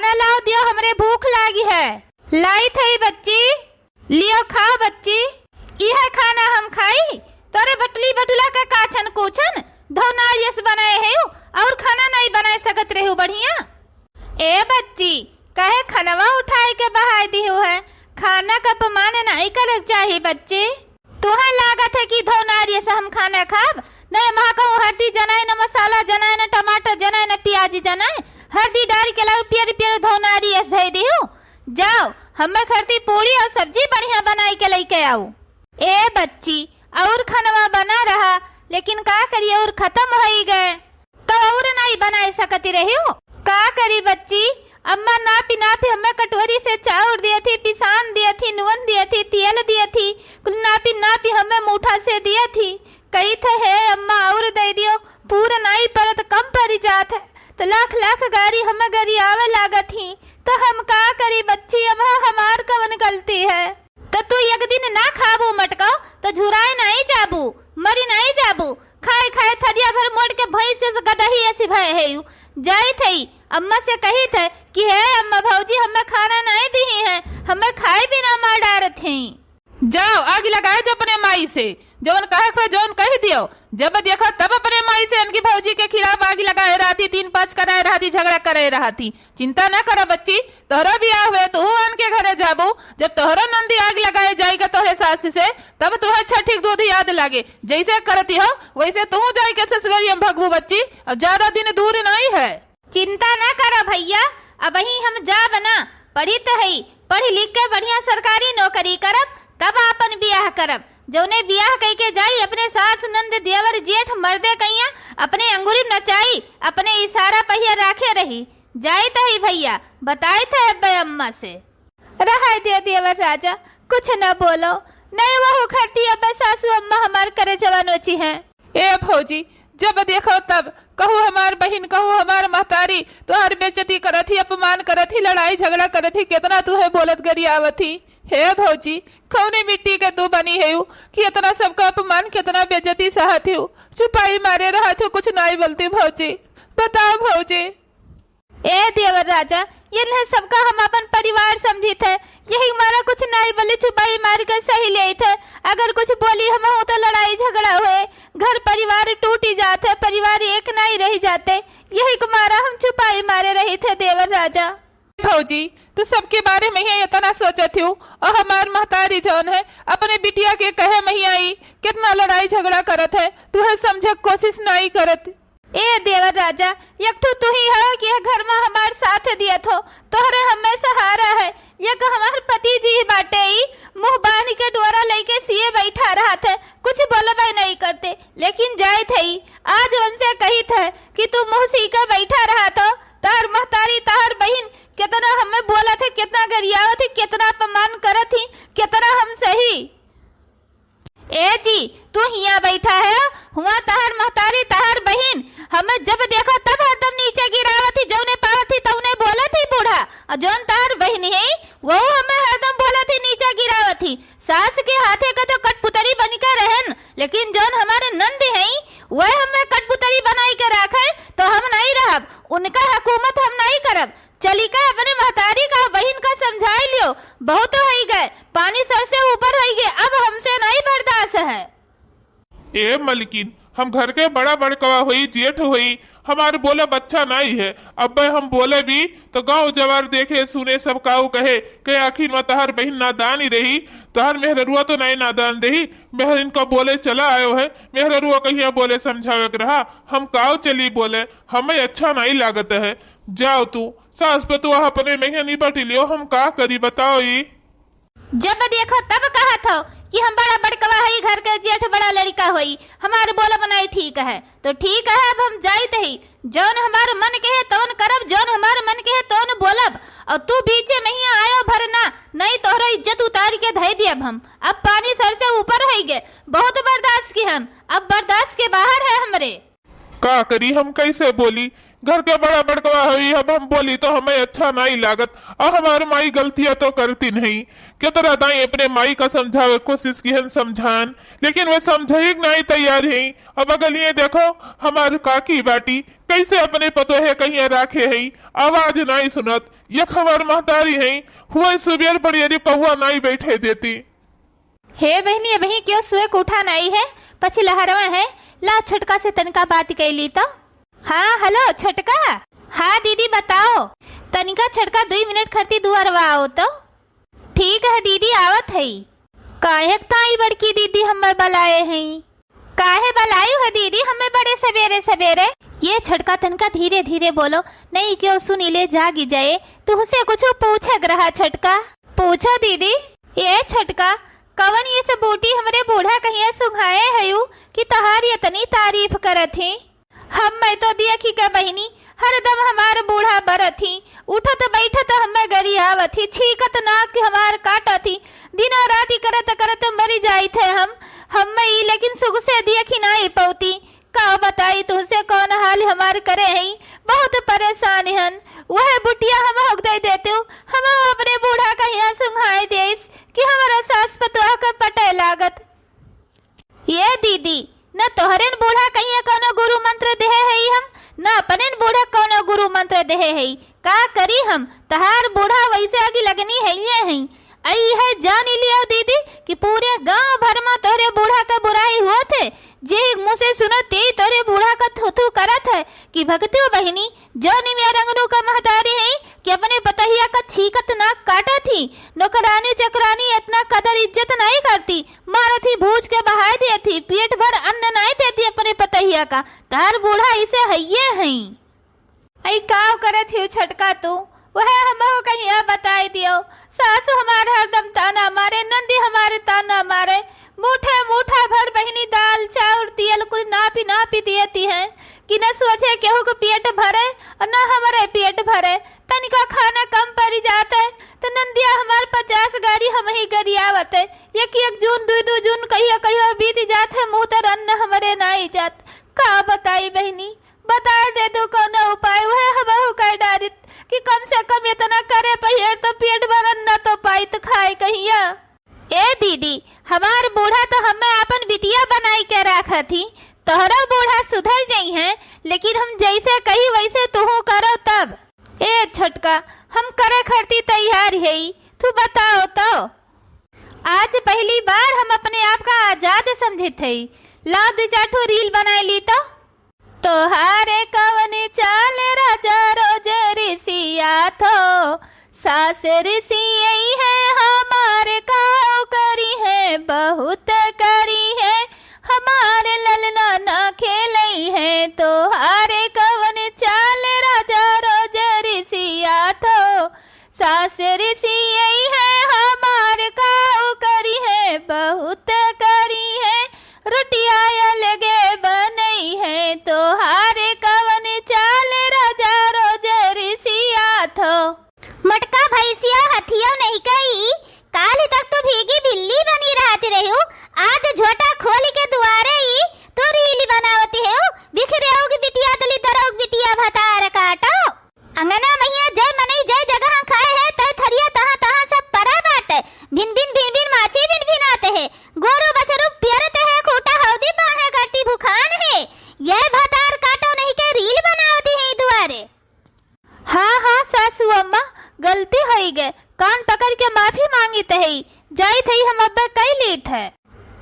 खाना लाओ दियो, हमरे भूख लागी है। लाई थई बच्ची, लियो खाओ बच्ची। यह खाना हम खाई, तोरे बटली बटुला का काछन कुछन धौनारियस बनाए है और खाना नहीं बनाए सकत रहे बढ़िया। ए बच्ची, कहे खनवा उठाए के बहाय दियो है, खाना का अपमान नहीं करक चाहिए बच्चे। तुहे लागत है कि धौनारियस हम खाना खाब, नहीं महा कहूँ हल्दी जनाए न मसाला जनाए न टमाटर जनाए न प्याज जनाए, हल्दी डाल के लाओ पियर पियर धौनारियस दे दियो। जाओ हमें खरती पूरी और सब्जी बढ़िया बनाई के लेके आओ। ए बच्ची, और खनवा बना रहा, लेकिन का करिए और खत्म हो ही गए, तो और नहीं बनाए सकती रही हो। का करी बच्ची, अम्मा नापी नापी हमें कटोरी से चाउर दिए थी, पिसान दिए थी, नुवन दिए थी, तेल दिए थी, नापी नापी हमें मुठा से दिए थी। कही थे है अम्मा और दे दियो, पूरा नहीं परत कम परी जात है, तो लाख लाख गारी हमें गरी आवे लागत ही, तो हम का करी बच्ची, अब हमार कवन गलती है। तो तू एक दिन ना खाबू मटको तो झुराए नहीं जाबू, मरी नहीं जाबू। खाए खाए थरिया भर मोड़ के भैंस से गदही ऐसी भय है। जाई थई अम्मा से कही थे कि है अम्मा भौजी हमें खाना नहीं दी है, हमें खाए भी ना मार डारत थी। जाओ आग लगाए जो अपने माई से, जवन कहे थे जवन कही दियो। जब देखो तब अपने माई से उनकी भौजी के खिलाफ आग लगाए रहती, 3-5 कराए रहती, झगड़ा करे रहती। चिंता न करो बच्ची, तोहरा ब्याह हुए तू आन के घरे जाबू, जब तोहरा नंदी आग लगाए जाएगा तोहरे सास से, तब तुम्हें छठी दूध याद लागे। जैसे करती हो वैसे तू जाए के ससुराल में भगबू बच्ची, अब ज्यादा दिन दूर नहीं है। चिंता न करो भैया, अब ही हम जा बना पढ़ी तो है, पढ़ी लिख के बढ़िया सरकारी नौकरी करब, तब अपन ब्याह करब। जौने ब्याह कह के जाई अपने सास नंद देवर जेठ मर्दे कैया अपने अंगूरी नचाई, अपने इशारा पहिया राखे रही। जाई तो ही भैया, बताए थे अब्बे अम्मा से। रहा दे देवर राजा, कुछ न बोलो, नहीं वो खरती अब्बे सासू अम्मा हमार करे जवान बची है। ए भौजी, जब देखो तब कहो हमार बहन, कहो हमार महतारी तुहार बेइज्जती करत ही, अपमान करत ही, लड़ाई झगड़ा करत ही, कितना तू है बोलत गरी आवत ही। हे भौजी, कौने मिट्टी के तू बनी है कि इतना सबका अपमान, कितना बेइज्जती सहत ही, छुपाई मारे रहा थे, कुछ नहीं बोलती भौजी, बताओ भौजी। ए देवर राजा, ये सबका हम अपन परिवार समझी थे, यही हमारा कुछ नहीं बोली, छुपाई मार कर सही ले थे। अगर कुछ बोली हम हो तो लड़ाई झगड़ा हुए, घर परिवार टूटी जाते, परिवार एक नहीं रह जाते, यही कुमारा हम छुपाई मारे रहे थे देवर राजा। भौजी, तू सबके बारे में ही इतना सोचत हूँ, और हमार महतारी जौन है अपने बिटिया के कहे में ही आई, कितना लड़ाई झगड़ा करत है, तू है समझ कोशिश नहीं करत। ए देवर राजा, एक तू ही है कि घर में हमार साथ दिया थो, तोहरे हमें सहारा है। एक हमार पति जी बाटे ही मुंह बांध के डोरा लेके सिए बैठा रहा थे, कुछ बोलबे नहीं करते, लेकिन जाए थे आज उनसे कही थे कि तू मुंह सी के बैठा रहा तो तार महतारी तार बहन कितना हमें बोला थे, कितना गरियावत थी, कितना अपमान करत थी, कितना हम सही। ए जी, तू हिया बैठा है, हुआ तहर महतारी तहर बहन हमें जब देखा तब हरदम नीचे गिरावत थी, जौने पावत थी तौने बोला थी बूढ़ा, और जौन तहर बहन है वो हमें हरदम बोला थी नीचे गिरावत थी। सास के हाथे का तो कठपुतरी बन के रहन, लेकिन जौन हमारे नंद है वह हमें कठपुतरी बनाई के रखे, तो हम नहीं रहब, उनका हुकूमत हम नहीं करब। चली का अपने महतारी का बहन का समझाई लियो, बहुत हो ही गए, पानी सर से ऊपर हो गए, अब हमसे नहीं बर्दाश्त है। ए मलकिन, हम घर के बड़ा बड़कवा हुई, जेठ हुई, हमारे बोले बच्चा नहीं है। अब हम बोले भी तो गांव जवार देखे सुने सब काऊ कहे के आखिर में तहर बहन नादान ही रही, तहर मेहरुआ तो नहीं नादान रही, मेहर इनका बोले चला आयो है, मेहरुआ कहिया बोले समझावे के रहा, हम काऊ चली बोले, हमें अच्छा नहीं लागत है। जाओ तू सास पे तू अपने में ही निपट लियो, हम का करी बताओ। ये जब देखो तब कहा था कि हम बड़ा बड़कवा है, घर के जेठ बड़ा लड़का हुई, हमारे बोला बनाई ठीक है, तो ठीक है अब हम जाते ही, जौन हमारे मन के है तौन करब, जौन हमारे मन के है तौन बोलब, और तू बीचे में ही आयो भरना, नहीं तोहरा इज्जत उतार के धई दियब हम। अब पानी सर से ऊपर हो गए, बहुत बर्दाश्त की हम, अब बर्दाश्त के बाहर है हमरे। का करी, हम कैसे बोली, घर के बड़ा बड़कवा हुई, अब हम बोली तो हमें अच्छा नहीं लागत। और हमारे माई गलतियां तो करती नहीं, कितना दाई अपने माई का समझावे कोशिश की है समझान, लेकिन वे समझे ही नहीं तैयार है। अब अगर ये देखो हमारे काकी बाटी कैसे अपने पतो है कहीं राखे है, आवाज नहीं सुनत। ये खबर महतारी है हुआ सुबेर बड़ी अरे कौआ नहीं बैठे देती। हे बहनी बहनी क्यों सुए उठा नहीं है, पछी लहरवा है। ला छोटका से तनिका बात कैली तो। हाँ हेलो छोटका। हाँ दीदी बताओ। तनिका छोटका 2 मिनट खड़ती दुआरवा आओ तो। ठीक है दीदी आवत है। काहे ताई बड़की दीदी हमें बुलाए हैं? काहे बुलायू है दीदी हमें बड़े सवेरे सवेरे? ये छोटका तनका धीरे धीरे बोलो, नहीं क्यों सुनीले जागी जाए। तुझसे कुछ पूछे रहा छोटका। पूछो दीदी। ये छोटका कवन ये सब बूटी हमरे बूढ़ा कहिया सुघाए हयू कि तहारी इतनी तारीफ करत ही। हम मैं तो देखी का बहनी हरदम हमार बूढ़ा बरत ही, उठत बैठत हमें गरी आवत ही, छीकत नाक हमार काटत ही, दिनों राती करत करत मरी जाई थे हम ई लेकिन सुख से देखी नहीं पौती। का बताई तुझसे कौन हाल हमार करे है, बहुत परेशान हन। वह बुटिया हम हक दे देते हम अपने बूढ़ा कहिया सुघाए देस कि हमारा सास पतुआ का पटे लागत। ये दीदी न तोहरेन बूढ़ा कहिया कोनो गुरु मंत्र देहे है, हम न अपने बूढ़ा कोनो गुरु मंत्र देहे है। का करी हम तहार बूढ़ा वैसे आगे लगनी है ये है। आई है जान लियो दीदी कि पूरे गांव भर में तोहरे बूढ़ा का बुराई हुआ थे। जे मुँह से सुनो ते तोरे बूढ़ा का थुथु करत है कि भगती बहनी जो निमिया रंगनू का महतारी है कि अपने पतहिया का छीकत नाक काटा थी। नौकरानी चक्रानी इतना कदर इज्जत नहीं करती, मारत ही भूज के बहा दी थी, पेट भर अन्न नहीं देती अपने पतहिया का। तार बूढ़ा इसे हइये है। आई काव करत ही छटका तू वह हमको कहिया बताई दियो। सासू हमारे हरदम ताना मारे, नंदी हमारे ताना मारे, मुठे मुठा भर बहनी दाल चाउर तियल कुल नापी नापी देती है कि न सोचे केहू को पेट भरे और न हमारे पेट भरे। तनिका खाना कम पड़ी जाता है तो नंदिया हमारे 50 गाड़ी हम ही गरियावत है। एक जून 2 जून कहिया कहिया बीत जात है, मुँह तर अन्न हमारे नहीं जात। का बताई बहनी बता दे दो कौन उपाय वह हम कर डारित कि कम से कम इतना करे पहिए तो पेट भरन न तो पाई तो खाए कहिया। ए दीदी हमार बूढ़ा तो हमें अपन बिटिया बनाई के रखा थी, तोहरा बूढ़ा सुधर जाई है, लेकिन हम जैसे कही वैसे तुहू करो तब। ए छोटका हम करे खड़ती तैयार है, तू बताओ तो। आज पहली बार हम अपने आप का आजाद समझे थे। ला 2-4 रील बनाई ली तो। तोहारे कवन चाल राजा रोज ऋषिया थो, सास ऋषि यही है हमारे काव करी है, बहुत करी है हमारे ललना न खेलई है। तोहारे कवन चाल राजा रोज ऋषिया थो, सास ऋषि यही है हमारे काव करी है, बहुत करी है रोटिया लगे बनई है। तोहारे कवन चाल राजा रोज ऋषिया थो। मटका भैंसिया हथिया नहीं कही, काल तक तो भीगी बिल्ली बनी रहती रही हूँ, आज झोटा खोल के दुआरे ही तो रीली बनावती है। बिखरे होगी बिटिया तली दरोग बिटिया भतार काटो। अंगना मैया जय मनई जय जगह खाए है, तय थरिया तहाँ तहाँ सब परा बाटे, भिन भिन माछी भिन आते है, गोरू बछरू प्यारते है, खूटा हौदी बांधे गट्टी भुखान है। यह भतार काटो नहीं के रील बनावती है दुआरे। हाँ सासू अम्मा गलती हो गए, कान पकड़ के माफी मांगी तही जाई थी हम अब कई लेत है।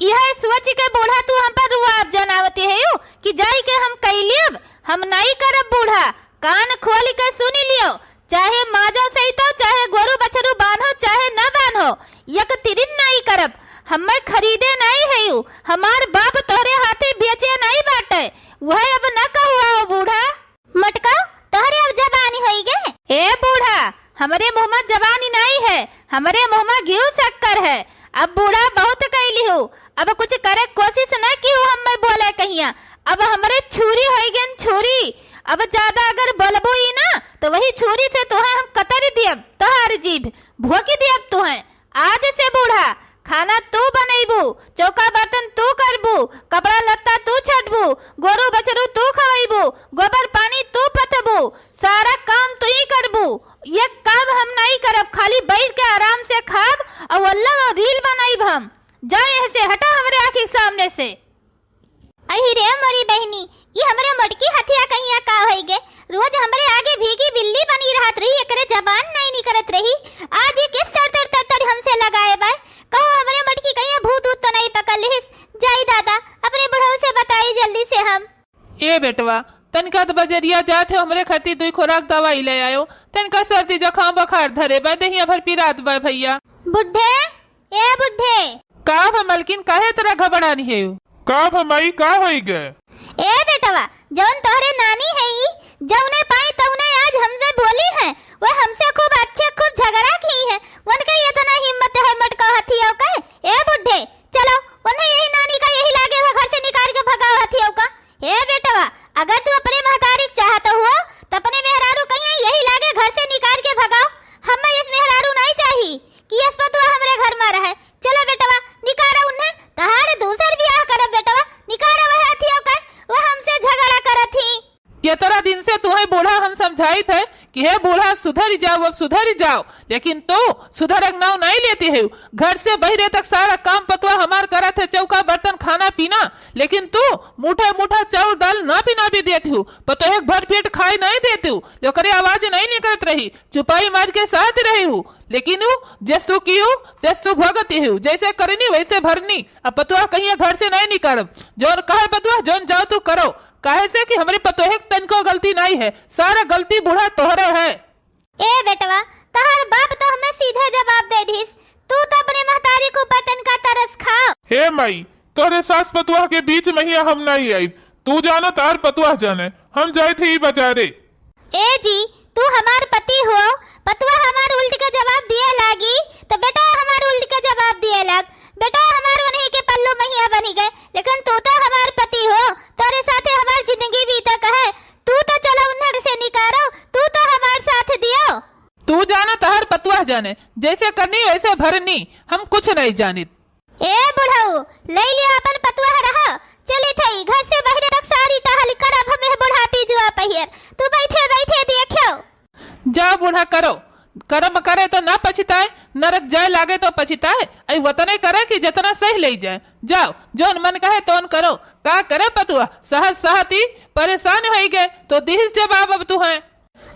यह सोच के बूढ़ा तू हम पर रुआब जनावती है यू कि जाई के हम कई लियब, हम नहीं करब बूढ़ा। कान खोल के सुनी लियो, चाहे माजो सही तो चाहे गोरू बछरू बांधो चाहे न बांधो, यक तिरिन नहीं करब। हमें खरीदे नहीं है यू, हमार बाप तोहरे हाथे बेचे नहीं बाटे, वह अब न कहुआ बूढ़ा। मटका तोहरे अब जबानी होई गे। ए बूढ़ा हमारे मुँह में जबानी नहीं है, हमारे मुँह में घी शक्कर है। अब बूढ़ा बहुत कैली हूँ, अब कुछ करे कोशिश न की हूँ हम बोले कहिया। अब हमारे छुरी होई गन छुरी, अब ज्यादा अगर बोलबो ही ना तो वही छुरी से तुहे हम कतर दियब, तोहार जीभ भोकी दियब तुहे। आज से बूढ़ा खाना तू बनैबू, चौका बर्तन तू करबू, कपड़ा लत्ता तू छटबू, गोरू बछरू तू खवैबू, गोबर पानी तू पथबू, सारा काम तू ही करबू। ये काम हम नहीं करब, खाली बैठ के आराम से खाब और वल्ला रील बनाइब हम। जाओ यहाँ से, हटा हमरे आँखी के सामने से। अही रे मोरी बहनी, ये हमरे मोटकी हथिया कहिया का होई गे। रोज हमरे आगे भीगी बिल्ली बनी रहत रही, एकरे जबान नहीं निकलत रही। आज ये किस तर हमसे लगाए बा। कहो हमरे मोटकी कहिया भूत तो नहीं पकड़ लिहिस। जाई दादा, अपने बुढ़ऊ से बताई जल्दी से हम। ए बेटवा, तनका तो बजरिया जात है, हमरे खरती 2 खुराक दवाई ले आयो। तनका सर्दी जुकाम बुखार धरे बा, दहिया भर पिरात बा भैया। बुढ़े, ए बुढ़े, का मलकिन काहे तरह घबरानी है? का भमाई का होई गए? ए बेटवा, जौन तोहरे नानी है ई, जौने पाई तौने आज हमसे बोली है, वो हमसे खूब अच्छे खूब झगड़ा की है। उनके इतना हिम्मत है मटका हथियाओ का। ए बुढ़े, चलो उन्हें यही नानी का यही लागे वो घर से निकाल के भगाओ हथियाओ का। ए बेटवा, अगर तू अपने महतारी चाहता हो तो अपने मेहरारू कहीं यही लागे घर से निकाल के भगाओ। हमें इस मेहरारू नहीं चाहिए कि इस पर तू हमारे घर में रहे। चलो बेटवा, निकारा उन्हें, तहारे दूसर ब्याह करब बेटवा। निकारा वह हथियाओ का, वो हमसे झगड़ा करत थी। ये तरह दिन से तुम्हें बूढ़ा हम समझाई थे कि हे बूढ़ा सुधर जाओ, अब सुधर जाओ, लेकिन तो सुधरक नाव नहीं लेती है। घर से बहरे तक सारा काम पतवा हमार करत है, चौका बर्तन खाना पीना, लेकिन तू मुठा मुठा चावल दाल ना पीना भी देती हूँ, पतो एक भर पेट खाए नहीं देती हूँ, जो करे आवाज नहीं निकलत रही, चुपाई मार के साथ रही हूँ। लेकिन जस तू की हूँ जस तू भगती हूँ, जैसे करनी वैसे भरनी। अब पतुआ कहीं घर से नहीं निकलब, जोन कहे पतुआ जोन जाओ तू करो। काहे से कि हमारे पतोहे तनको गलती नहीं है, सारा गलती बूढ़ा तोहरे है। ए बेटवा, तहार बाप तो हमें सीधे जवाब दे दिस। तू तो अपने महतारी को पतन का तरस खा। हे माई, तोरे सास पतुआ के बीच में ही हम नहीं आई। तू जानो तार पतुआ जाने, हम जाए थे बाजारे। ए जी, तू हमार पति हो, पतुआ हमार उल्ट के जवाब दिए लागी तो बेटा हमार उल्ट के जवाब दिए लाग। बेटा हमार उन्हीं के पल्लू महिया बनी गए, लेकिन तू तो हमार पति हो, तेरे साथे हमार जिंदगी बीतक है। तू तो चलो उन्हें से निकालो, तू तो हमार साथ दियो। तू जाना तहर पतुआ जाने, जैसे करनी वैसे भरनी, हम कुछ नहीं जानित। ए बुढ़ऊ, ले लिया अपन पतुआ रहा, चली थई घर से बहरे तक सारी टहल करब हमें बुढ़ापी जुआ पहिर। तू बैठे बैठे देखियो। जा बूढ़ा करो, कर्म करे तो ना पछताए, नरक जाए लागे तो पछताए। आई वतने करे कि जितना सही ले जाए। जाओ, जोन मन कहे तोन करो। का करे पतुआ, सहज सहती परेशान हो गए तो दिल जवाब अब तू है।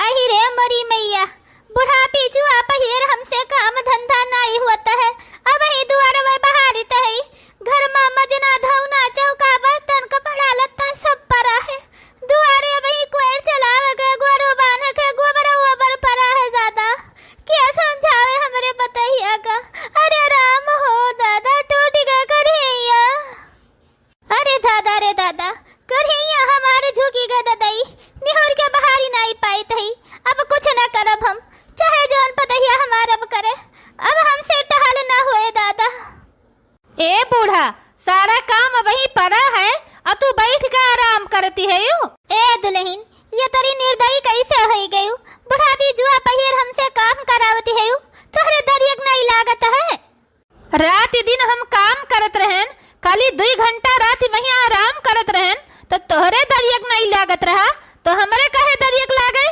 अहि रे मरी मैया, बुढ़ापी जुआ पहिर हमसे काम धंधा नहीं होता है। अब ही दुआर में बहारी तही, घर में मजना धौना चौका बर्तन कपड़ा लत्ता सब पड़ा है। दुआरे वही कोयर चलावे के गोरो बांध के गोबर ओबर पड़ा है। दादा क्या समझावे हमरे बताइया का। अरे राम हो दादा, टूट गए करिया। अरे दादा रे दादा, करिया हमारे झुकी गए दादाई, निहुर के बहारी नहीं पाई थई। अब कुछ न करब हम, चाहे जौन पतहिया हमारा अब करे, अब हमसे टहल ना होए दादा। ए बूढ़ा, सारा काम वही पड़ा है और तू बैठ के आराम करती है यू। ए दुल्हन, ये तेरी निर्दयी कैसे हो गई? बुढ़ापी जुआ पहिर हमसे काम करावती है यू, तोहरे दरियक नहीं लागत है। रात दिन हम काम करत रहन, खाली 2 घंटा रात वही आराम करत रहन, तो तोहरे दरियक नहीं लागत रहा, तो हमरे कहे दरियक लागे?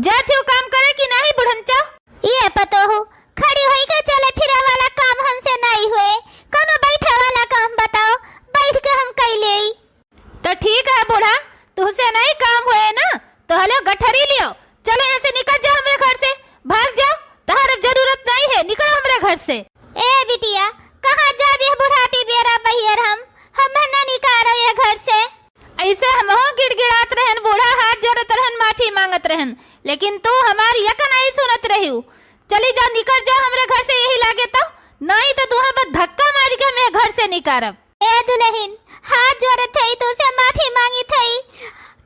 जाती काम करे कि नहीं बुढ़नचा? ये पतो हो, खड़ी होई के चले फिरे वाला काम हमसे नहीं हुए। कोनो बैठे वाला काम बताओ, बैठ के हम कई ले। तो ठीक है बूढ़ा, तुझसे नहीं काम हुए ना, तो हलो गठरी लियो, चलो यहाँ से निकल जाओ हमरे घर से, भाग जाओ, तहार अब जरूरत नहीं है, निकलो हमरे घर से। ए बिटिया, कहाँ जाबे बुढ़ापी बेरा पहिर हम ना निकालो ये घर से। ऐसे हम हो गिड़गिड़ात रहन, बूढ़ा हाथ जोड़त रहन, माफी मांगत रहन, लेकिन तू हमारी यक नहीं सुनत रही। चली जाओ, निकल जाओ हमरे घर से, यही लागे तो, नहीं तो तुम्हें बस धक्का मार के मैं घर से निकारब। ए दुल्हन, हाथ जोड़त थई तो से माफी मांगी थई,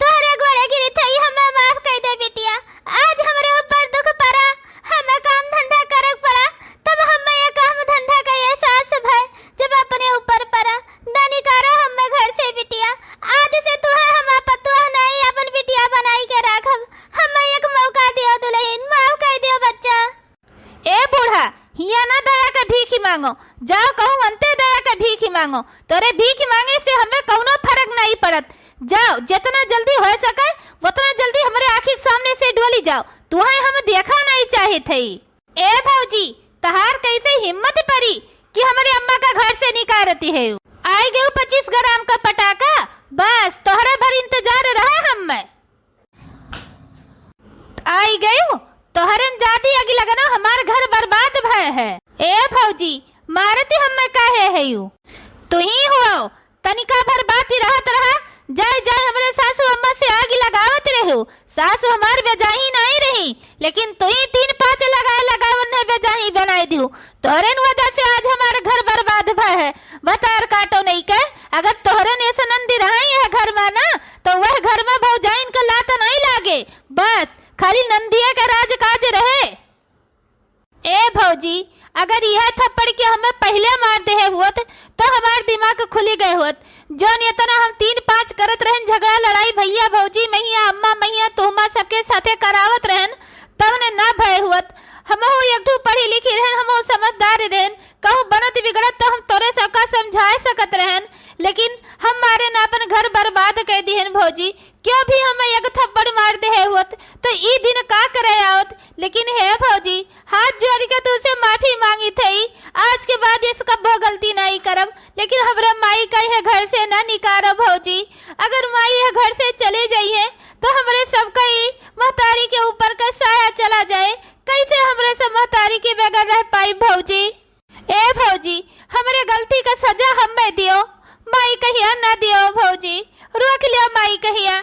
तोहरे गोड़े गिरी थई, हमें माफ कर दे बिटिया। आज हमरे ऊपर दुख पड़ा, हमें काम धंधा करक पड़ा, तब हमें ये काम धंधा का एहसास भय जब अपने ऊपर पड़ा। दानी करो हमें घर से बिटिया, आज से तू है हम पतुआ नहीं, अपन बिटिया बनाई के राखब। हमें एक मौका दियो दुल्हन, माफ कर दियो बच्चा। ए बूढ़ा, हिया ना दया के भीखी मांगो, जाओ कहूँ अंते दया का भीख मांगो। तोरे भीख मांगे से हमें कौनो फर्क नहीं पड़त। जाओ जितना जल्दी हो सके उतना जल्दी हमारे आँखी के सामने से डोली जाओ। तुम्हें हम देखा नहीं चाहे थे। ए भौजी, तहार कैसे हिम्मत पड़ी कि हमारे अम्मा का घर से निकारती है। आई गए 25 ग्राम का पटाखा, बस तोहरा भर इंतजार रहा हम में। आई गए तोहरन जाती आगे लगना हमार घर बर्बाद भय है। ए भौजी, मारती हम में काहे है यू? तू ही हो तनिका भर बात रहत रहा। जाए जाए हमारे सासू अम्मा से आग लगावत रहो। सासू हमार बेजाही नहीं रही, लेकिन तू ही 3-5 लगावन है बेजाही बनाई दियो। तोहरे वजह से आज हमारे घर बर्बाद भय है। बतार काटो नहीं के, अगर तोहरे ने ऐसा नंदी रही है घर में ना, तो वह घर में भौजाइन का लात नहीं लागे। बस खाली नंदिया का राज काज रहे। ए भौजी, अगर यह थप्पड़ के हमें पहले मार दे होत तो हमार दिमाग खुली गए होत। जौन इतना हम 3-5 करत रहन झगड़ा लड़ाई भैया भौजी मैया अम्मा मैया तुहमा सबके साथे करावत रहन, तब ने ना भय हुत। हमहु एकठू पढ़ी लिखी रहन, हमहु समझदार रहन। कहूँ बनत बिगड़त तो हम तोरे सबका समझाए सकत रहन, लेकिन हम मारे ना अपन घर बर्बाद कर दिहन भौजी। क्यों भी हमें एक थप्पड़ मार दे होत तो ई दिन का करे आवत। लेकिन हे भौजी, हाथ जोड़ के तुझसे माफी मांगी थी। आज के बाद इसका वो गलती नहीं करब, लेकिन हमरा माई का यह घर से ना निकारब भौजी। अगर माई यह घर से चले जाई है तो हमरे सबका ही महतारी के ऊपर का साया चला जाए। कैसे हमरे सब महतारी के बगैर रह पाई भौजी? ए भौजी, हमरे गलती का सजा हमें दियो, माई कहिया ना दियो भौजी। रोक लियो माई कहिया।